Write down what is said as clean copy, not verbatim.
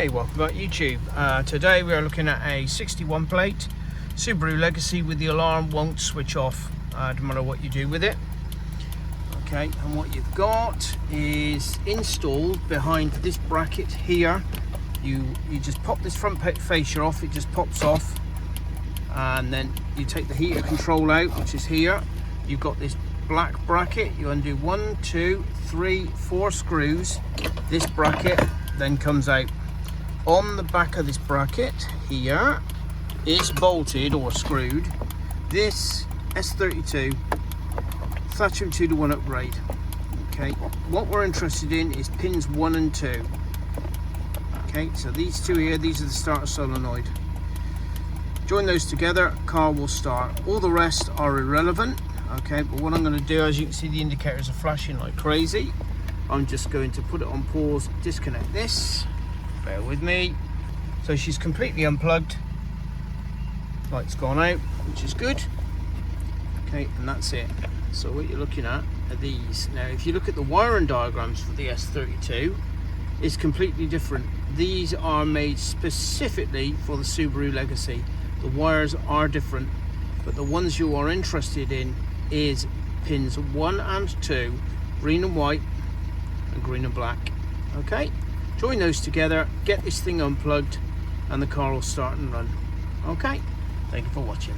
Hey, welcome back YouTube. Today we are looking at a 61 plate Subaru Legacy with the alarm won't switch off no matter what you do with it. Okay, and what you've got is installed behind this bracket here. You just pop this front fascia off, it just pops off, and then you take the heater control out, which is here. You've got this black bracket, you undo 1, 2, 3, 4 screws. This bracket then comes out. On the back of this bracket here is bolted or screwed this S32 Thatcham 2-to-1 upgrade. Okay, what we're interested in is pins 1 and 2. Okay, so these two here, these are the starter solenoid. Join those together, car will start. All the rest are irrelevant. Okay, but what I'm going to do, as you can see, the indicators are flashing like crazy. I'm just going to put it on pause, disconnect this. Bear with me. So she's completely unplugged. Light's gone out, which is good. Okay, and that's it. So what you're looking at are these. Now, if you look at the wiring diagrams for the S32, it's completely different. These are made specifically for the Subaru Legacy. The wires are different, but the ones you are interested in is pins 1 and 2, green and white, and green and black. Okay, join those together, get this thing unplugged, and the car will start and run. Okay, thank you for watching.